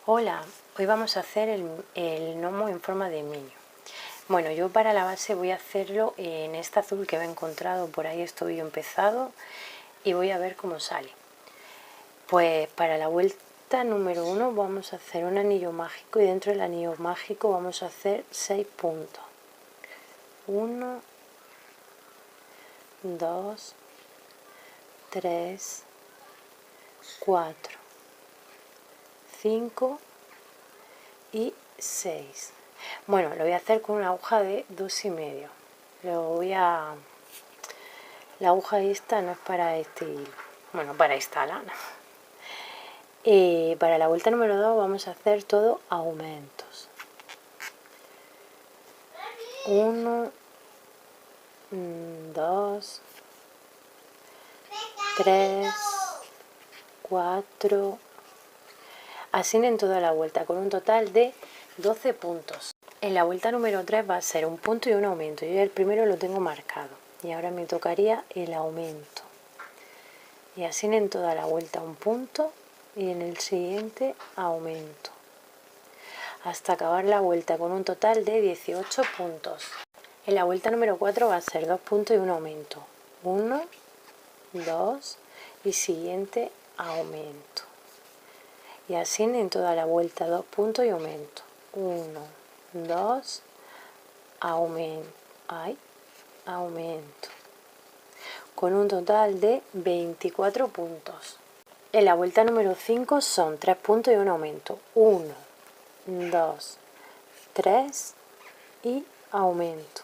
Hola, hoy vamos a hacer el gnomo en forma de niño. Bueno, yo para la base voy a hacerlo en este azul que he encontrado por ahí, estoy empezado y voy a ver cómo sale. Pues para la vuelta número 1 vamos a hacer un anillo mágico y dentro del anillo mágico vamos a hacer 6 puntos. 1, 2, 3, 4, 5 y 6. Bueno, lo voy a hacer con una aguja de 2,5. La aguja esta no es para este hilo, bueno, para esta lana. Para la vuelta número 2 vamos a hacer todo aumentos. 1, 2, 3, 4, así en toda la vuelta, con un total de 12 puntos. En la vuelta número 3 va a ser un punto y un aumento. Yo ya el primero lo tengo marcado y ahora me tocaría el aumento. Y así en toda la vuelta un punto y en el siguiente aumento. Hasta acabar la vuelta con un total de 18 puntos. En la vuelta número 4 va a ser 2 puntos y un aumento. 1, 2 y siguiente aumento. Y así en toda la vuelta 2 puntos y aumento. 1, 2, aumento. Aumento. Con un total de 24 puntos. En la vuelta número 5 son 3 puntos y un aumento. 1, 2, 3 y aumento.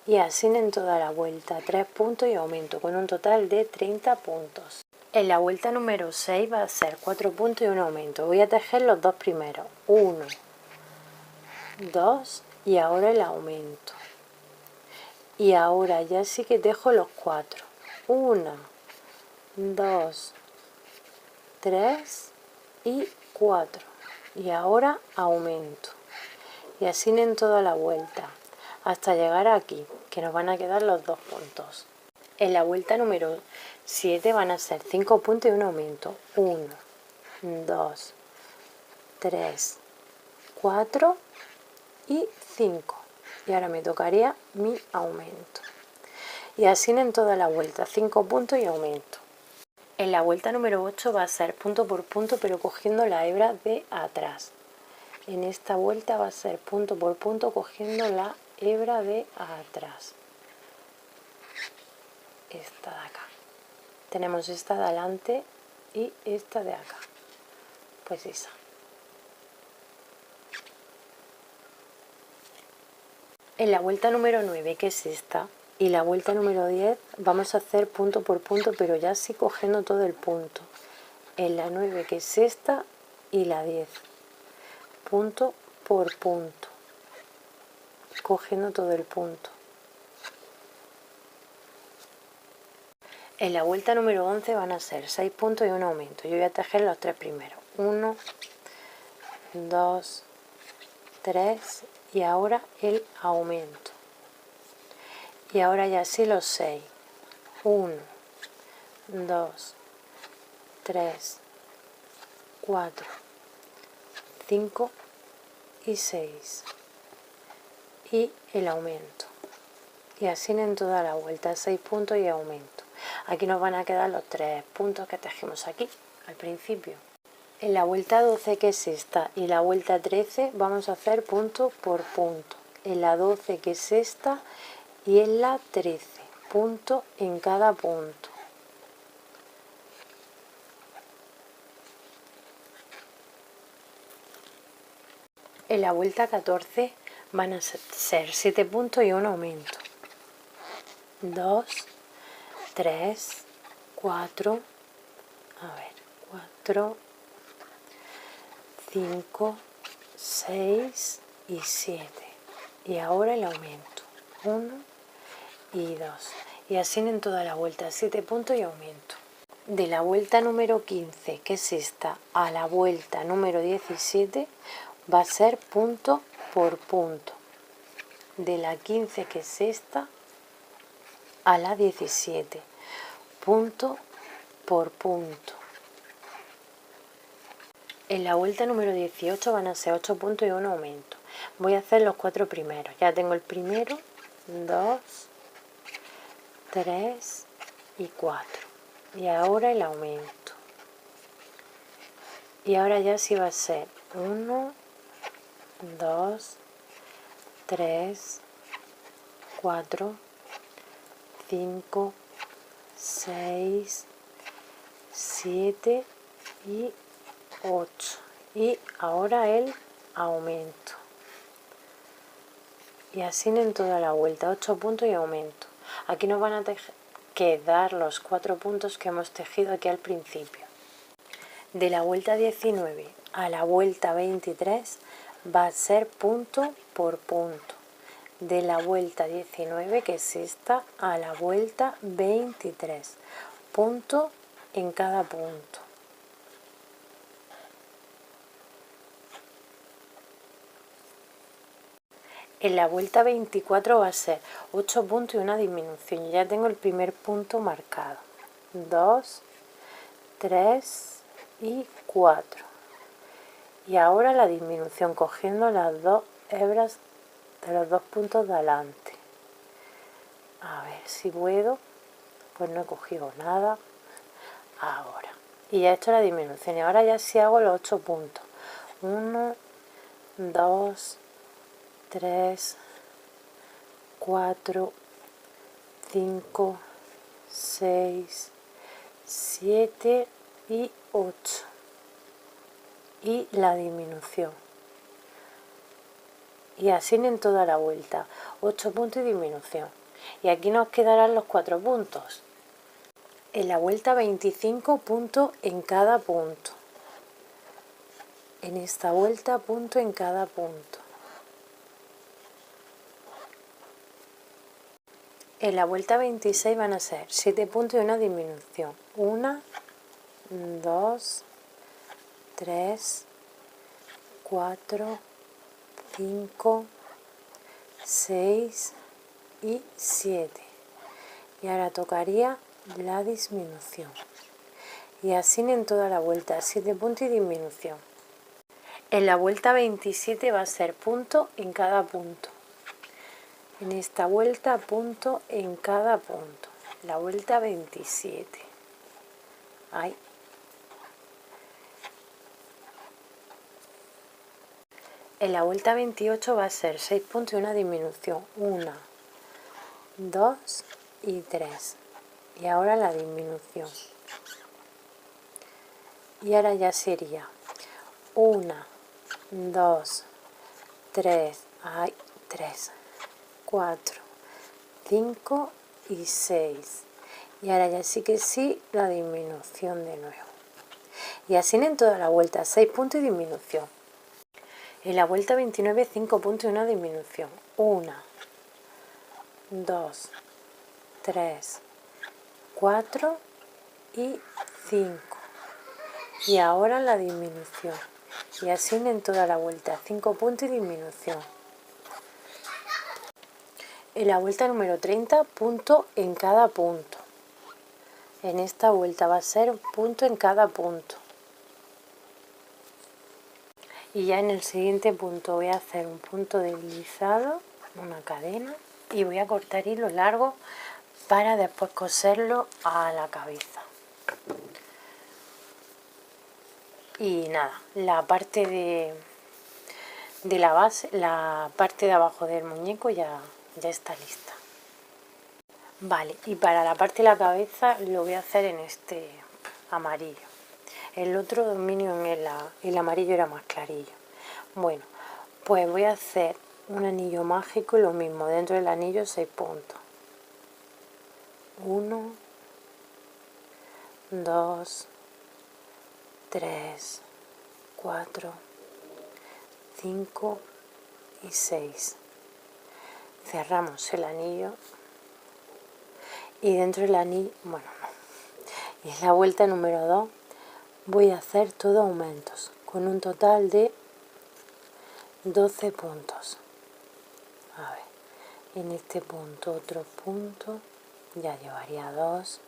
Y así en toda la vuelta 3 puntos y aumento con un total de 30 puntos. En la vuelta número 6 va a ser 4 puntos y un aumento. Voy a tejer los dos primeros. 1, 2 y ahora el aumento. Y ahora ya sí que tejo los 4. 1, 2, 3 y 4. Y ahora aumento. Y así en toda la vuelta. Hasta llegar aquí, que nos van a quedar los 2 puntos. En la vuelta número 7 van a ser 5 puntos y un aumento. 1, 2, 3, 4 y 5. Y ahora me tocaría mi aumento. Y así en toda la vuelta, 5 puntos y aumento. En la vuelta número 8 va a ser punto por punto, pero cogiendo la hebra de atrás. En esta vuelta va a ser punto por punto cogiendo la hebra de atrás. Esta de acá. Tenemos esta de adelante y esta de acá. Pues esa. En la vuelta número 9, que es esta, y la vuelta número 10, vamos a hacer punto por punto, pero ya sí cogiendo todo el punto. En la 9, que es esta, y la 10. Punto por punto. Cogiendo todo el punto. En la vuelta número 11 van a ser 6 puntos y un aumento. Yo voy a tejer los 3 primeros. 1, 2, 3 y ahora el aumento. Y ahora ya sí los 6. 1, 2, 3, 4, 5 y 6. Y el aumento. Y así en toda la vuelta, 6 puntos y aumento. Aquí nos van a quedar los 3 puntos que tejimos aquí, al principio. En la vuelta 12, que es esta, y la vuelta 13, vamos a hacer punto por punto. En la 12, que es esta, y en la 13, punto en cada punto. En la vuelta 14 van a ser 7 puntos y un aumento. 2, 3, 4, 4, 5, 6 y 7. Y ahora el aumento. 1 y 2. Y así en toda la vuelta, 7 puntos y aumento. De la vuelta número 15, que es esta, a la vuelta número 17, va a ser punto por punto. De la 15, que es esta, a la 17, punto por punto. En la vuelta número 18 van a ser 8 puntos y un aumento. Voy a hacer los 4 primeros. Ya tengo el primero, 2, 3 y 4. Y ahora el aumento. Y ahora ya sí va a ser 1, 2, 3, 4, 5, 6, 7 y 8. Y ahora el aumento. Y así en toda la vuelta, 8 puntos y aumento. Aquí nos van a quedar los 4 puntos que hemos tejido aquí al principio. De la vuelta 19 a la vuelta 23 va a ser punto por punto. De la vuelta 19, que es esta, a la vuelta 23. Punto en cada punto. En la vuelta 24 va a ser 8 puntos y una disminución. Ya tengo el primer punto marcado. 2, 3 y 4. Y ahora la disminución cogiendo las dos hebras de los 2 puntos de adelante. A ver si puedo. Pues no he cogido nada. Ahora. Y ya he hecho la disminución. Y ahora ya sí hago los 8 puntos. 1, 2, 3, 4, 5, 6, 7 y 8. Y la disminución. Y así en toda la vuelta. 8 puntos y disminución. Y aquí nos quedarán los 4 puntos. En la vuelta 25 puntos en cada punto. En esta vuelta punto en cada punto. En la vuelta 26 van a ser 7 puntos y una disminución. 1, 2, 3, 4, 5, 6 y 7. Y ahora tocaría la disminución. Y así en toda la vuelta, 7 puntos y disminución. En la vuelta 27 va a ser punto en cada punto. En esta vuelta punto en cada punto. La vuelta 27. Ahí. En la vuelta 28 va a ser 6 puntos y una disminución. 1, 2 y 3. Y ahora la disminución. Y ahora ya sería 1, 2, 3, 3, 4, 5 y 6. Y ahora ya sí que sí la disminución de nuevo. Y así en toda la vuelta, 6 puntos y disminución. En la vuelta 29, 5 puntos y una disminución. 1, 2, 3, 4 y 5. Y ahora la disminución. Y así en toda la vuelta, 5 puntos y disminución. En la vuelta número 30, punto en cada punto. En esta vuelta va a ser un punto en cada punto. Y ya en el siguiente punto voy a hacer un punto deslizado, una cadena, y voy a cortar hilo largo para después coserlo a la cabeza. Y nada, la parte de la base, la parte de abajo del muñeco ya está lista. Vale, y para la parte de la cabeza lo voy a hacer en este amarillo. El otro dominio en el amarillo era más clarillo. Bueno, pues voy a hacer un anillo mágico y lo mismo, dentro del anillo 6 puntos. 1, 2, 3, 4, 5 y 6. Cerramos el anillo y dentro del anillo, bueno, no. Y en la vuelta número 2 voy a hacer todo aumentos con un total de 12 puntos. A ver, en este punto otro punto, ya llevaría 2,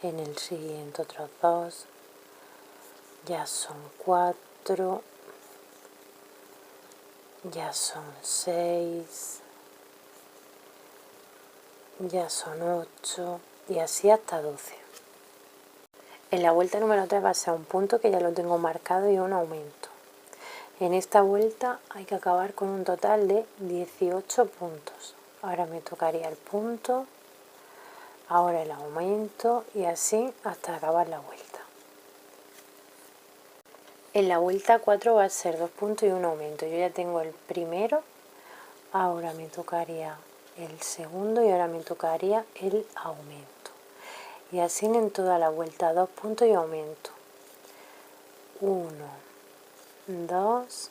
en el siguiente otros 2, ya son 4, 4, ya son 6, ya son 8 y así hasta 12. En la vuelta número 3 va a ser un punto que ya lo tengo marcado y un aumento. En esta vuelta hay que acabar con un total de 18 puntos. Ahora me tocaría el punto, ahora el aumento y así hasta acabar la vuelta. En la vuelta 4 va a ser 2 puntos y un aumento. Yo ya tengo el primero, ahora me tocaría el segundo y ahora me tocaría el aumento. Y así en toda la vuelta 2 puntos y aumento. 1, 2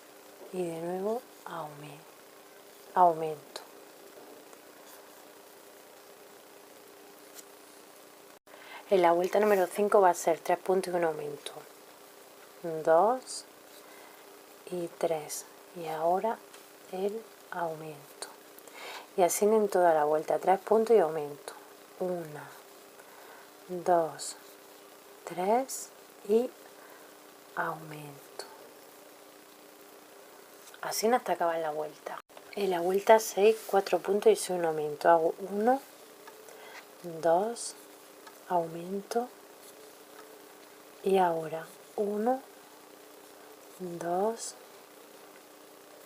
y de nuevo aumento. En la vuelta número 5 va a ser 3 puntos y un aumento. 2 y 3 y ahora el aumento. Y así en toda la vuelta 3 puntos y aumento. 1, 2, 3 y aumento. Así hasta acabar la vuelta. En la vuelta 6, 4 puntos y un aumento. Hago 1, 2, aumento y ahora 1, 2,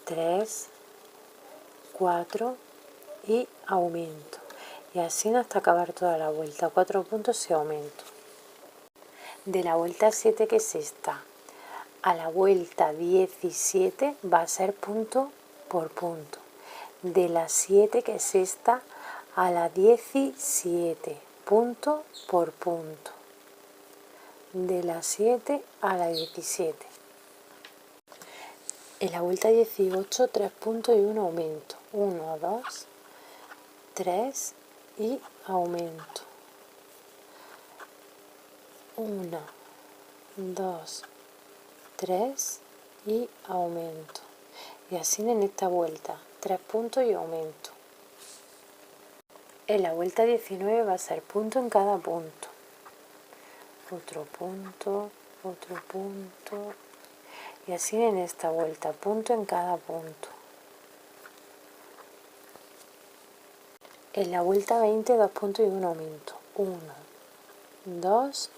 3, 4 y aumento. Y así hasta acabar toda la vuelta. 4 puntos y aumento. De la vuelta 7, que es esta, a la vuelta 17 va a ser punto por punto. De la 7, que es esta, a la 17, punto por punto. De la 7 a la 17. En la vuelta 18, 3 puntos y un aumento. 1, 2, 3 y aumento. 1, 2, 3 y aumento. Y así en esta vuelta, 3 puntos y aumento. En la vuelta 19 va a ser punto en cada punto. Otro punto, otro punto. Y así en esta vuelta, punto en cada punto. En la vuelta 20, 2 puntos y un aumento. 1, 2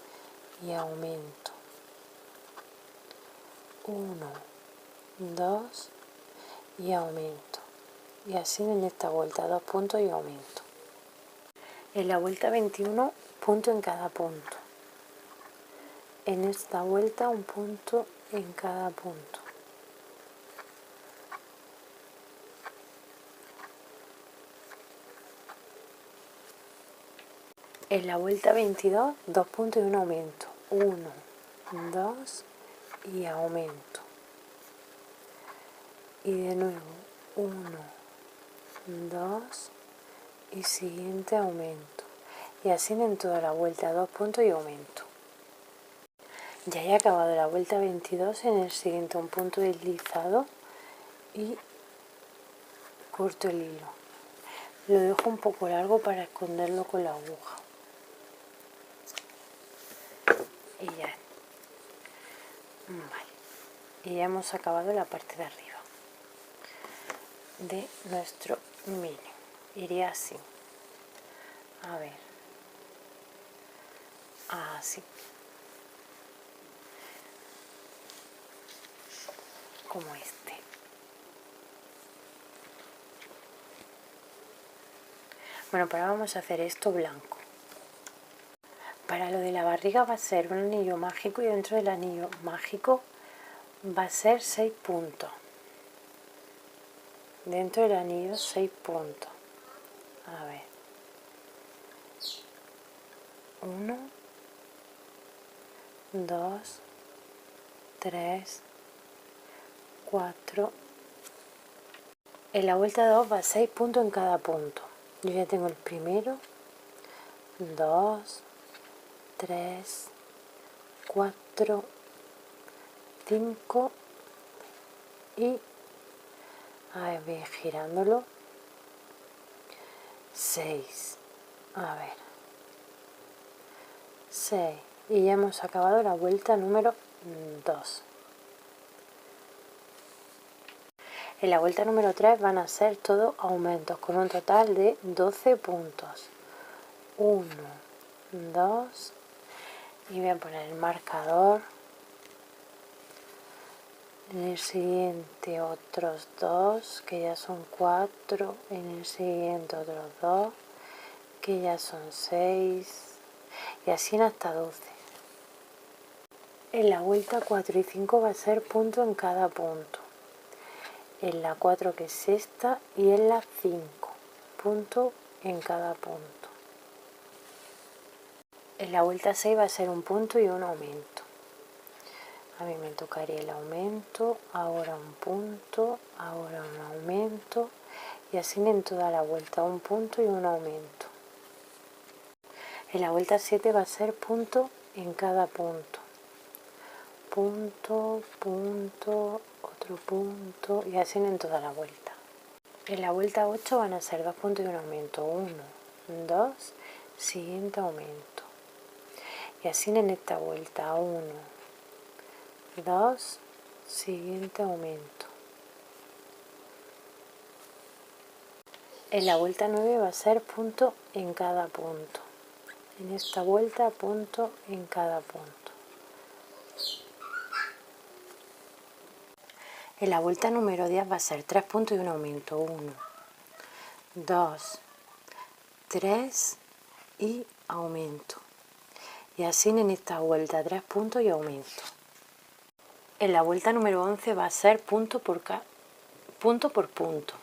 y aumento. 1, 2 y aumento. Y así en esta vuelta, 2 puntos y aumento. En la vuelta 21, punto en cada punto. En esta vuelta, un punto en cada punto. En la vuelta 22, 2 puntos y un aumento. 1, 2 y aumento. Y de nuevo, 1, 2 y siguiente aumento. Y así en toda la vuelta, 2 puntos y aumento. Ya he acabado la vuelta 22, en el siguiente un punto deslizado y corto el hilo. Lo dejo un poco largo para esconderlo con la aguja. Y ya. Vale. Y ya hemos acabado la parte de arriba de nuestro mini. Iría así. A ver. Así. Como este. Bueno, pues ahora vamos a hacer esto blanco. Para lo de la barriga va a ser un anillo mágico y dentro del anillo mágico va a ser 6 puntos. Dentro del anillo 6 puntos. A ver. 1, 2, 3, 4. En la vuelta 2 va 6 puntos en cada punto. Yo ya tengo el primero, 2, 3, 4, 5 y a ver, voy girándolo, 6. A ver, 6. Y ya hemos acabado la vuelta número 2. En la vuelta número 3 van a ser todos aumentos con un total de 12 puntos. 1, 2, y voy a poner el marcador. En el siguiente otros 2, que ya son 4. En el siguiente otros 2, que ya son 6. Y así hasta 12. En la vuelta 4 y 5 va a ser punto en cada punto. En la 4, que es esta, y en la 5, punto en cada punto. En la vuelta 6 va a ser un punto y un aumento. A mí me tocaría el aumento, ahora un punto, ahora un aumento, y así en toda la vuelta, un punto y un aumento. En la vuelta 7 va a ser punto en cada punto. Punto, punto, otro punto, y así en toda la vuelta. En la vuelta 8 van a ser 2 puntos y un aumento. 1, 2, siguiente aumento. Y así en esta vuelta, 1, 2, siguiente aumento. En la vuelta 9 va a ser punto en cada punto. En esta vuelta, punto en cada punto. En la vuelta número 10 va a ser 3 puntos y un aumento. 1, 2, 3 y aumento. Y así en esta vuelta, 3 puntos y aumento. En la vuelta número 11 va a ser punto por punto.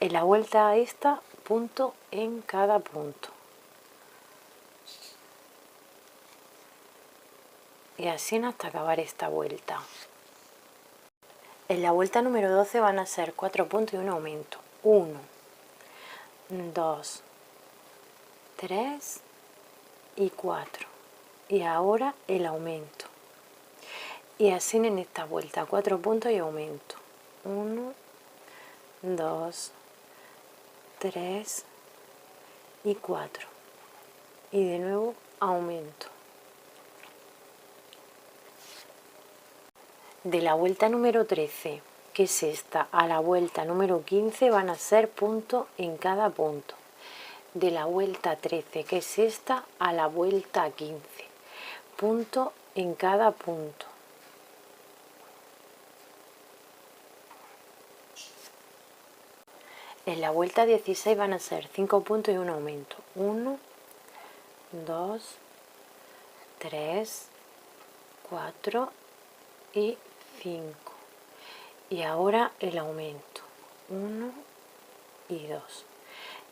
En la vuelta esta, punto en cada punto. Y así hasta acabar esta vuelta. En la vuelta número 12 van a ser 4 puntos y un aumento. 1, 2, 3 y 4. Y ahora el aumento. Y así en esta vuelta, 4 puntos y aumento. 1, 2, 3 y 4. Y de nuevo aumento. De la vuelta número 13, que es esta, a la vuelta número 15 van a ser punto en cada punto. De la vuelta 13, que es esta, a la vuelta 15, punto en cada punto. En la vuelta 16 van a ser 5 puntos y un aumento. 1, 2, 3, 4 y 5. Y ahora el aumento. 1 y 2.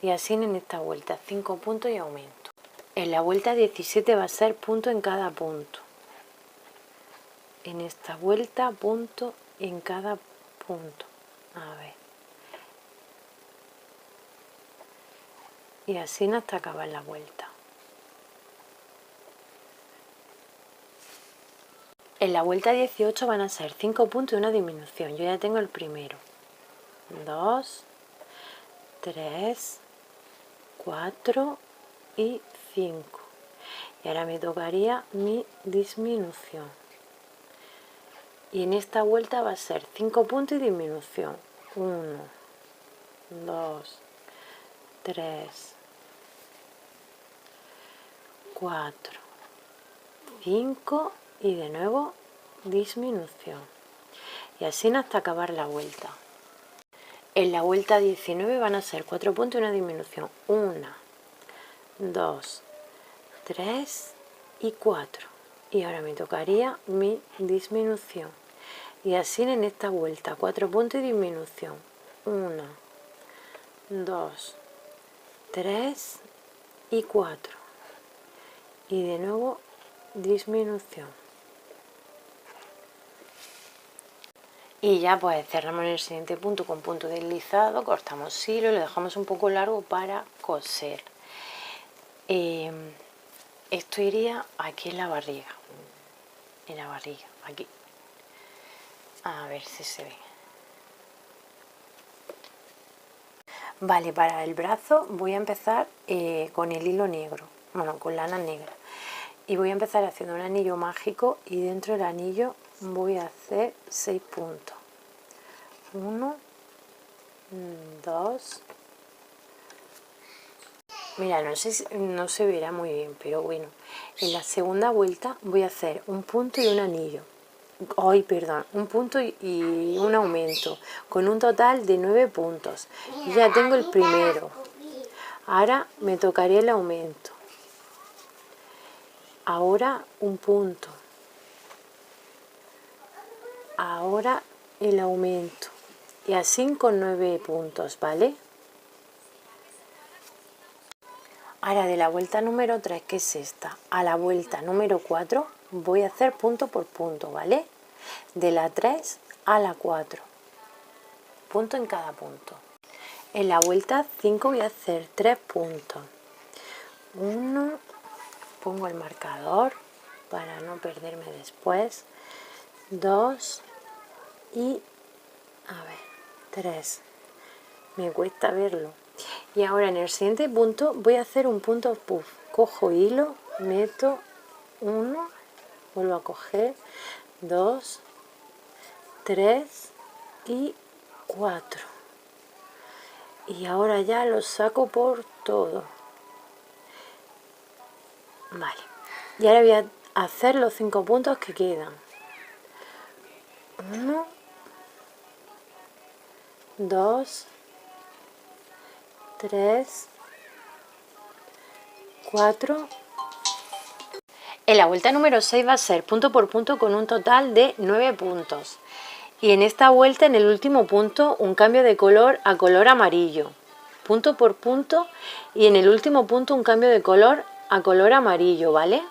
Y así en esta vuelta, 5 puntos y aumento. En la vuelta 17 va a ser punto en cada punto. En esta vuelta, punto en cada punto. A ver. Y así hasta acabar la vuelta. En la vuelta 18 van a ser 5 puntos y una disminución. Yo ya tengo el primero. 2, 3, 4 y 5. Y ahora me tocaría mi disminución. Y en esta vuelta va a ser 5 puntos y disminución. 1, 2, 3, 4, 5 y de nuevo disminución. Y así hasta acabar la vuelta. En la vuelta 19 van a ser 4 puntos y una disminución. 1, 2, 3 y 4. Y ahora me tocaría mi disminución. Y así en esta vuelta, 4 puntos y disminución. 1, 2, 3 y 4. Y de nuevo disminución. Y ya pues cerramos en el siguiente punto con punto deslizado, cortamos hilo y lo dejamos un poco largo para coser. Esto iría aquí en la barriga, aquí. A ver si se ve. Vale, para el brazo voy a empezar con el hilo negro, bueno, con lana negra. Y voy a empezar haciendo un anillo mágico y dentro del anillo voy a hacer 6 puntos. 1, 2. Mira, no sé si no se verá muy bien, pero bueno, en la segunda vuelta voy a hacer un punto y un anillo. Ay, perdón, un punto y un aumento, con un total de 9 puntos. Y ya tengo el primero. Ahora me tocaría el aumento. Ahora un punto. Ahora el aumento. Y así con 9 puntos, ¿vale? Ahora de la vuelta número 3, que es esta, a la vuelta número 4 voy a hacer punto por punto, ¿vale? De la 3 a la 4, punto en cada punto. En la vuelta 5 voy a hacer 3 puntos. 1, pongo el marcador para no perderme después. 2 y, a ver, 3. Me cuesta verlo. Y ahora en el siguiente punto voy a hacer un punto puff. Cojo hilo, meto 1, vuelvo a coger 2, 3 y 4. Y ahora ya lo saco por todo. Vale. Y ahora voy a hacer los 5 puntos que quedan. 1, 2, 3, 4. En la vuelta número 6 va a ser punto por punto con un total de 9 puntos. Y en esta vuelta, en el último punto, un cambio de color a color amarillo. Punto por punto. Y en el último punto, un cambio de color a color amarillo, ¿vale?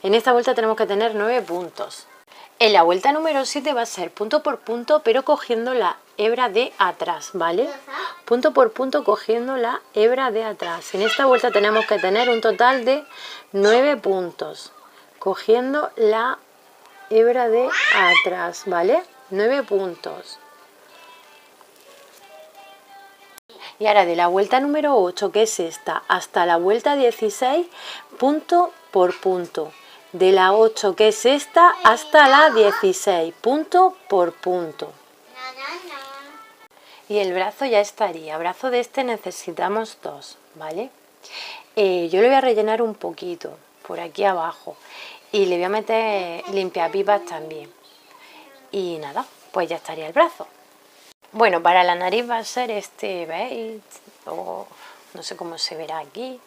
En esta vuelta tenemos que tener 9 puntos. En la vuelta número 7 va a ser punto por punto, pero cogiendo la hebra de atrás, ¿vale? Punto por punto cogiendo la hebra de atrás. En esta vuelta tenemos que tener un total de 9 puntos, cogiendo la hebra de atrás, ¿vale? 9 puntos. Y ahora de la vuelta número 8, que es esta, hasta la vuelta 16, punto por punto. De la 8, que es esta, hasta la 16, punto por punto. Y el brazo ya estaría. Brazo de este necesitamos 2, ¿vale? Yo le voy a rellenar un poquito por aquí abajo y le voy a meter limpiapipas también. Y nada, pues ya estaría el brazo. Bueno, para la nariz va a ser este, ¿veis? O no sé cómo se verá aquí.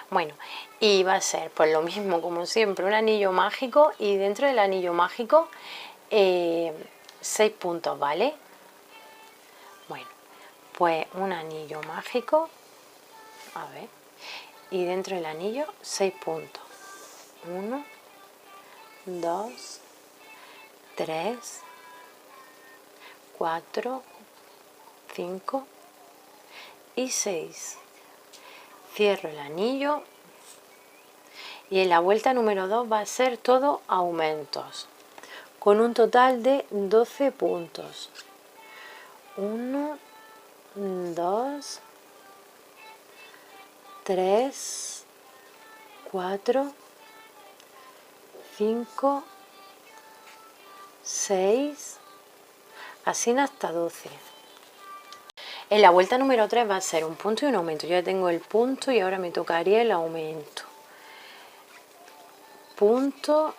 Bueno, y va a ser pues lo mismo como siempre, un anillo mágico y dentro del anillo mágico 6 puntos, ¿vale? Bueno, pues un anillo mágico, a ver, y dentro del anillo 6 puntos. 1, 2, 3, 4, 5 y 6. Cierro el anillo y en la vuelta número 2 va a ser todo aumentos con un total de 12 puntos. 1, 2, 3, 4, 5, 6, así hasta 12. En la vuelta número 3 va a ser un punto y un aumento. Yo ya tengo el punto y ahora me tocaría el aumento. Punto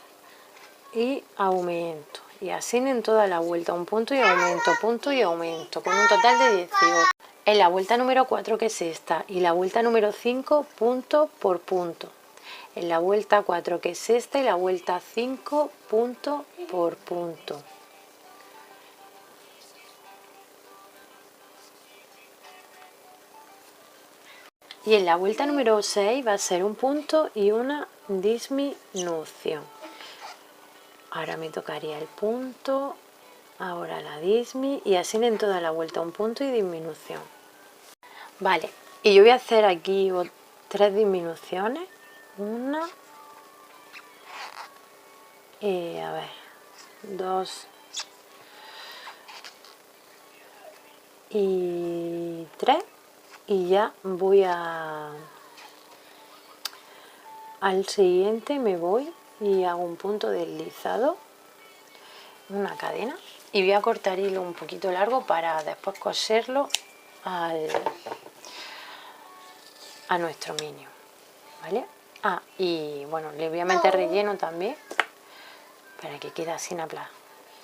y aumento. Y así en toda la vuelta, un punto y aumento, con un total de 18. En la vuelta número 4, que es esta, y la vuelta número 5, punto por punto. En la vuelta 4, que es esta, y la vuelta 5, punto por punto. Y en la vuelta número 6 va a ser un punto y una disminución. Ahora me tocaría el punto, ahora la dismi y así en toda la vuelta un punto y disminución. Vale, y yo voy a hacer aquí 3 disminuciones. Una, a ver, 2 y 3. Y ya voy al siguiente, me voy y hago un punto deslizado una cadena y voy a cortar hilo un poquito largo para después coserlo a nuestro minion, ¿vale? Y bueno, le voy a meter relleno también para que quede así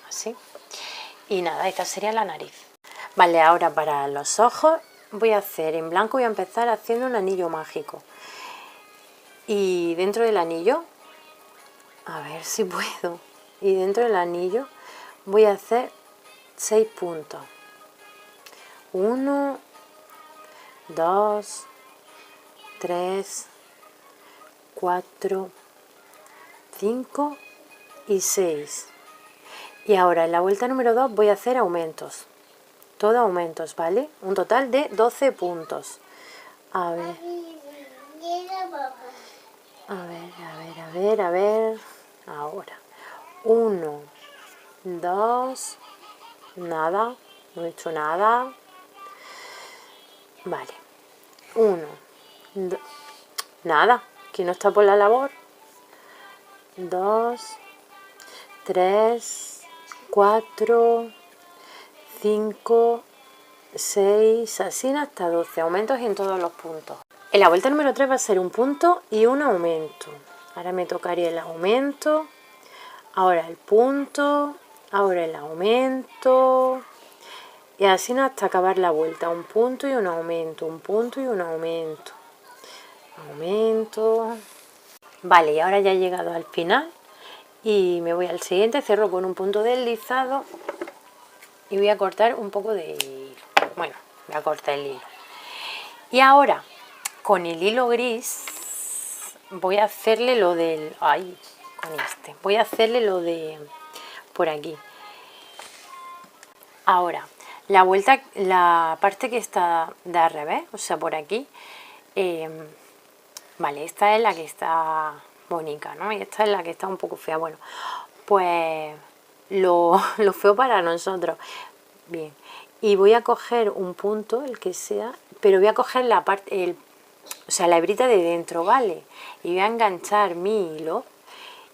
así. Y nada, esta sería la nariz. Vale, ahora para los ojos voy a hacer en blanco, voy a empezar haciendo un anillo mágico. Y dentro del anillo, a ver si puedo, y dentro del anillo voy a hacer 6 puntos. 1, 2, 3, 4, 5 y 6. Y ahora en la vuelta número 2 voy a hacer aumentos. Todo aumentos, ¿vale? Un total de 12 puntos. A ver. A ver. Ahora. 1, 2, nada, no he hecho nada. Vale. 1, 2, nada, que no está por la labor. 2, 3, 4, 5, 6, así hasta 12 aumentos en todos los puntos. En la vuelta número 3 va a ser un punto y un aumento. Ahora me tocaría el aumento, ahora el punto, ahora el aumento, y así hasta acabar la vuelta. Un punto y un aumento, un punto y un aumento. Aumento. Vale, y ahora ya he llegado al final y me voy al siguiente, cierro con un punto deslizado y voy a cortar un poco de hilo. Bueno, voy a cortar el hilo. Y ahora, con el hilo gris, voy a hacerle lo del... Ay, con este. Voy a hacerle lo de... por aquí. Ahora, la vuelta, la parte que está de al revés, o sea, por aquí, vale, esta es la que está bonita, ¿no? Y esta es la que está un poco fea. Bueno, pues lo feo para nosotros. Bien, y voy a coger un punto, el que sea, pero voy a coger la parte, o sea, la hebrita de dentro, ¿vale? Y voy a enganchar mi hilo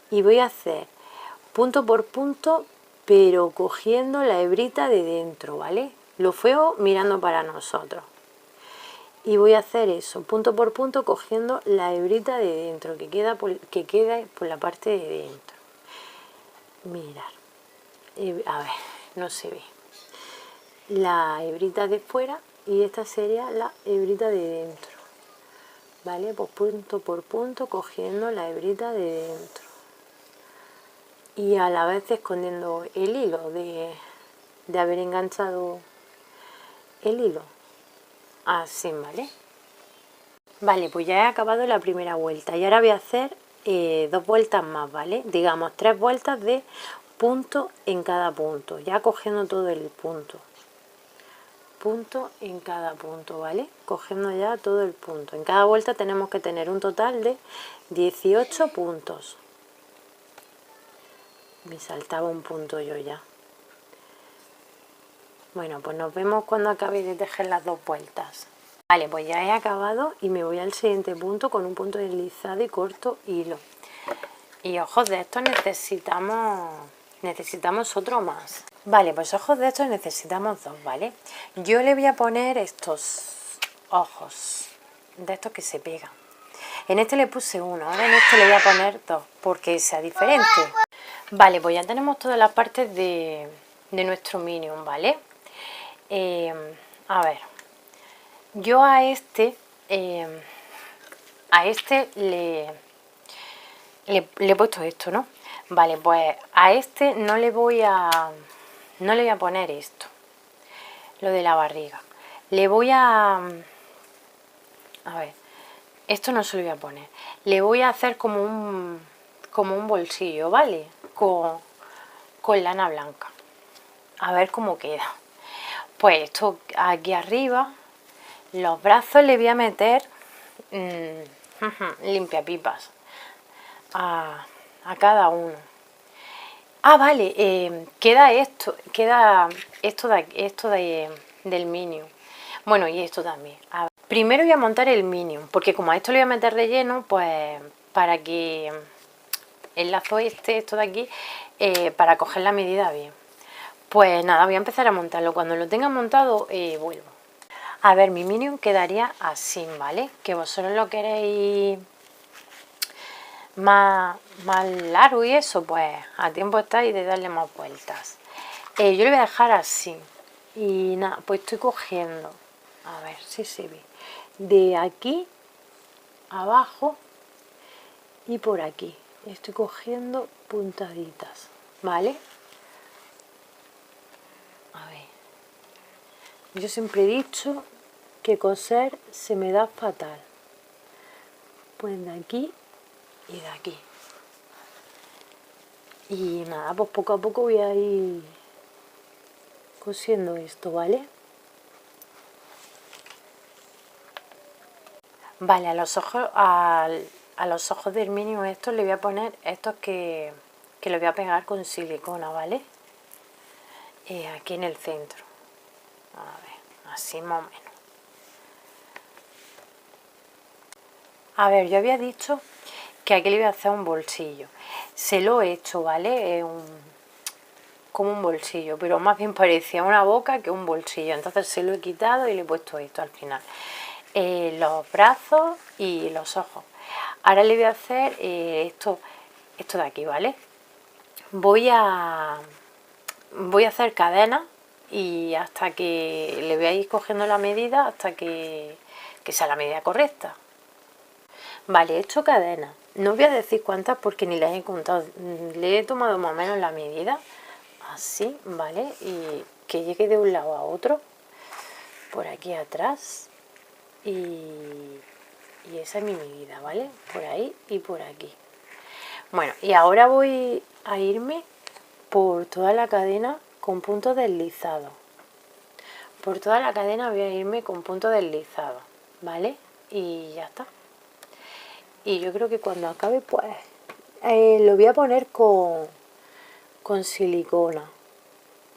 y voy a hacer punto por punto, pero cogiendo la hebrita de dentro, ¿vale? Lo feo mirando para nosotros. Y voy a hacer eso, punto por punto, cogiendo la hebrita de dentro, que queda por la parte de dentro. Mirar. A ver, no se ve. La hebrita de fuera y esta sería la hebrita de dentro. ¿Vale? Pues punto por punto, cogiendo la hebrita de dentro. Y a la vez escondiendo el hilo de haber enganchado el hilo. Así, ¿vale? Vale, pues ya he acabado la primera vuelta y ahora voy a hacer 2 vueltas más, ¿vale? Digamos 3 vueltas de punto en cada punto, ya cogiendo todo el punto en cada punto, ¿vale? Cogiendo ya todo el punto. En cada vuelta tenemos que tener un total de 18 puntos. Me saltaba un punto yo ya. Bueno, pues nos vemos cuando acabe de tejer las 2 vueltas. Vale, pues ya he acabado y me voy al siguiente punto con un punto deslizado y corto hilo. Y ojos de estos necesitamos otro más. Vale, pues ojos de estos necesitamos 2, ¿vale? Yo le voy a poner estos ojos, de estos que se pegan. En este le puse 1, ahora en este le voy a poner 2, porque sea diferente. Vale, pues ya tenemos todas las partes de nuestro minion, ¿vale? A ver, yo a este le he puesto esto, ¿no? Vale, pues a este no le voy a poner esto, lo de la barriga. Le voy a ver, esto no se lo voy a poner. Le voy a hacer como un bolsillo, ¿vale? Con lana blanca. A ver cómo queda. Pues esto aquí arriba, los brazos le voy a meter limpiapipas a cada uno. Vale, queda esto del minion. Bueno, y esto también. A ver, primero voy a montar el minion, porque como a esto le voy a meter relleno, pues para que el lazo esto de aquí, para coger la medida bien. Pues nada, voy a empezar a montarlo. Cuando lo tenga montado, vuelvo. A ver, mi Minion quedaría así, ¿vale? Que vosotros lo queréis más largo y eso, pues a tiempo estáis de darle más vueltas. Yo le voy a dejar así. Y nada, pues estoy cogiendo, a ver si se ve, de aquí abajo y por aquí. Estoy cogiendo puntaditas, ¿vale? A ver, yo siempre he dicho que coser se me da fatal. Pues de aquí y de aquí. Y nada, pues poco a poco voy a ir cosiendo esto, ¿vale? Vale, a los ojos del Minion estos le voy a poner estos que le voy a pegar con silicona, ¿vale? Aquí en el centro. A ver, así más o menos. A ver, yo había dicho que aquí le voy a hacer un bolsillo. Se lo he hecho, ¿vale? Como un bolsillo, pero más bien parecía una boca que un bolsillo. Entonces se lo he quitado y le he puesto esto al final. Los brazos y los ojos. Ahora le voy a hacer esto de aquí, ¿vale? Voy a hacer cadenas y hasta que le voy a ir cogiendo la medida hasta que sea la medida correcta. Vale, he hecho cadenas. No voy a decir cuántas porque ni las he contado. Le he tomado más o menos la medida. Así, ¿vale? Y que llegue de un lado a otro. Por aquí atrás. Y esa es mi medida, ¿vale? Por ahí y por aquí. Bueno, y ahora voy a irme por toda la cadena con puntos deslizados. Por toda la cadena voy a irme con puntos deslizados, ¿vale? Y ya está. Y yo creo que cuando acabe, pues, lo voy a poner con silicona.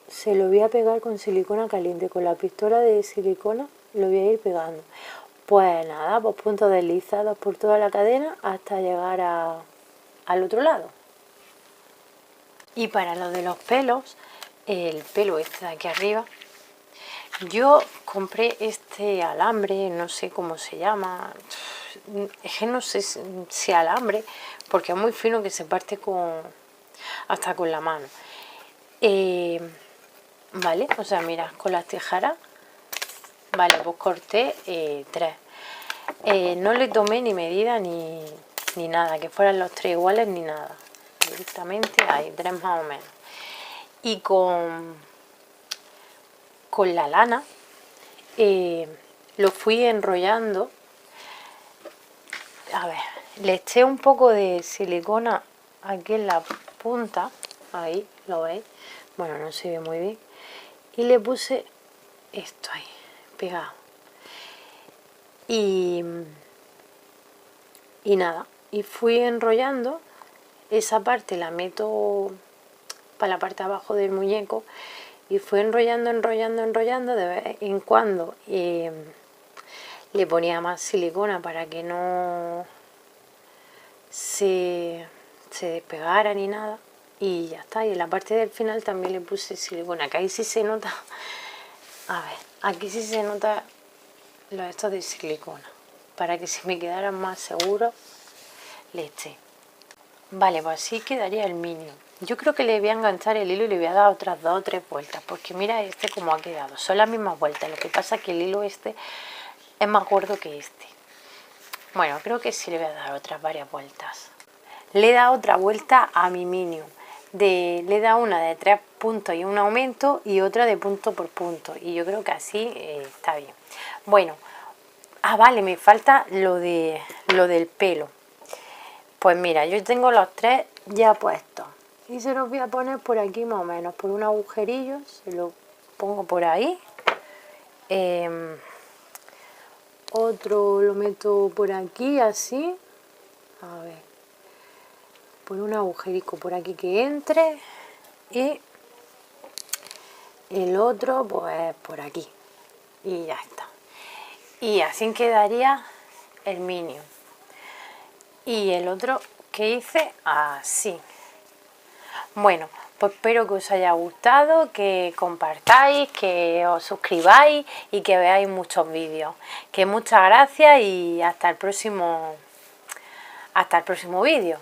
Se lo voy a pegar con silicona caliente. Con la pistola de silicona lo voy a ir pegando. Pues nada, pues puntos deslizados por toda la cadena hasta llegar al otro lado. Y para lo de los pelos, el pelo este de aquí arriba, yo compré este alambre, no sé cómo se llama, es que no sé si alambre, porque es muy fino que se parte hasta con la mano. Vale, o sea, mira, con las tijeras, vale, pues corté 3. No le tomé ni medida ni nada, que fueran los 3 iguales ni nada. Directamente hay 3 más o menos. Y con la lana lo fui enrollando. A ver, le eché un poco de silicona aquí en la punta. Ahí, ¿lo veis? Bueno, no se ve muy bien. Y le puse esto ahí, pegado. Y nada, y fui enrollando. Esa parte la meto para la parte de abajo del muñeco y fui enrollando de vez en cuando. Le ponía más silicona para que no se despegara ni nada y ya está. Y en la parte del final también le puse silicona, que ahí sí se nota, a ver, aquí sí se nota los estos de silicona, para que se me quedaran más seguros le eché. Vale, pues así quedaría el Minion. Yo creo que le voy a enganchar el hilo y le voy a dar otras 2 o 3 vueltas, porque mira este como ha quedado, son las mismas vueltas, lo que pasa es que el hilo este es más gordo que este. Bueno, creo que sí le voy a dar otras varias vueltas. Le he dado otra vuelta a mi Minion. Le he dado una de 3 puntos y un aumento y otra de punto por punto. Y yo creo que así está bien. Bueno, vale, me falta lo del pelo. Pues mira, yo tengo los 3 ya puestos. Y se los voy a poner por aquí más o menos, por un agujerillo. Se lo pongo por ahí. Otro lo meto por aquí, así. A ver. Por un agujerico por aquí que entre. Y el otro, pues por aquí. Y ya está. Y así quedaría el Minion. Y el otro que hice así. Bueno, pues espero que os haya gustado, que compartáis, que os suscribáis y que veáis muchos vídeos. Que muchas gracias y hasta el próximo vídeo.